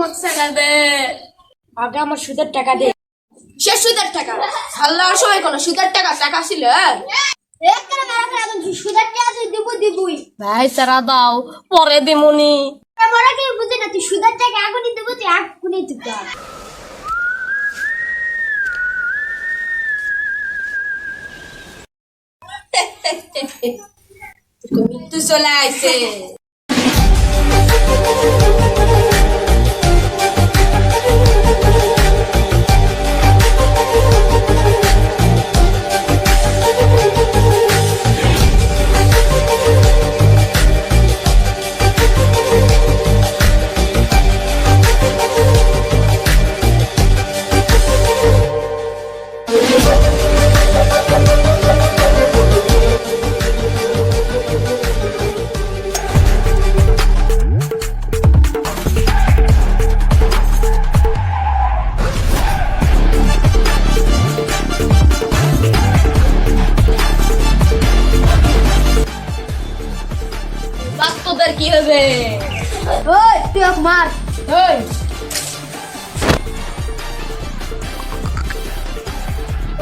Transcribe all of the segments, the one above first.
মাকছে না দে। আগে আমার সুদের টাকা দে। সে সুদের টাকা আল্লাহর সময় কোন সুদের টাকা ছিল? সুদের টাকা তুই দিবই। ভাই সারা দাও, পরে দিমুনি। আমরা কি বুঝি না, তুই সুদের টাকা এখনই দেবো, তুই এখনই দিবি। মৃত্যু চলে আইছে। তোদের কি হবে? ওই তুই ওকে মার। ওই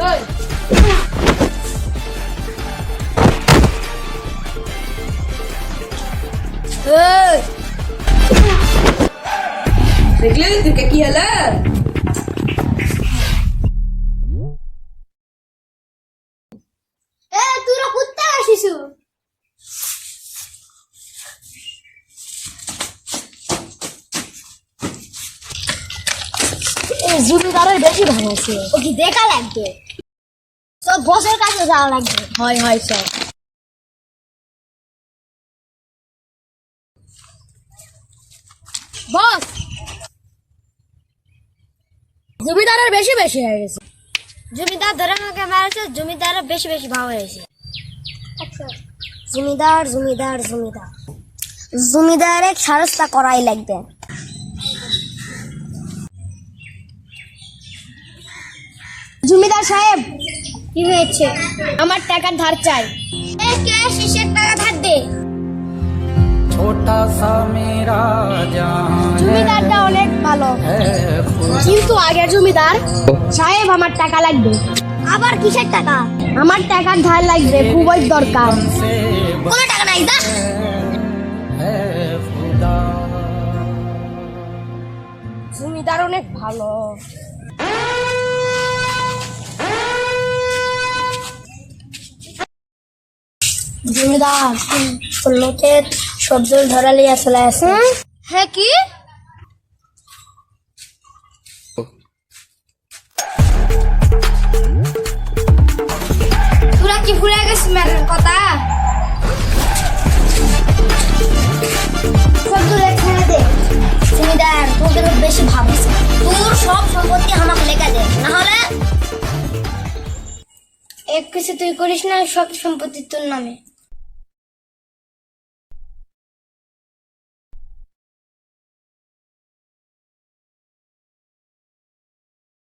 ওই ওই দেখলে তোকে কি হলো? তুই কুত্তা আসিস। জমিদারের বেশি ভাগ আছে। ও কি দেখা লাগবে? সব বসের কাছে যাওয়া লাগবে। হয় হয় স্যার। বস, জমিদারের বেশি হয়ে গেছে। জমিদার ধরে আমাকে মারছে, জমিদারের বেশি ভাব হয়েছে। জমিদার জমিদার জমিদার জমিদারে সারস্তা করাই লাগবে। জমিদার সাহেব, কি হয়েছে? আমার টাকা ধার চাই। টাকা ধার দে। छोटा सा मेरा जहां জমিদারটা অনেক ভালো, কিন্তু আগের জমিদার সাহেব আমার টাকা লাগবে। আবার কিসের টাকা? আমার টাকার ধার লাগবে, খুবই দরকার। से কোনো টাকা নাই দা। है खुदा। জমিদার অনেক ভালো। জমিদার লোকে সবজি ধরালে চলে আসে। হ্যাঁ কি? তোরা কি ভুলে গেছিস মেয়ের কথা? সবগুলো ছেড়ে দে। জমিদার তোদের বেশি ভাবছে, তোর সব সম্পত্তি আমাকে লেখা দে, না হলে এক কিছু তুই করিস না, সব সম্পত্তি তোর নামে।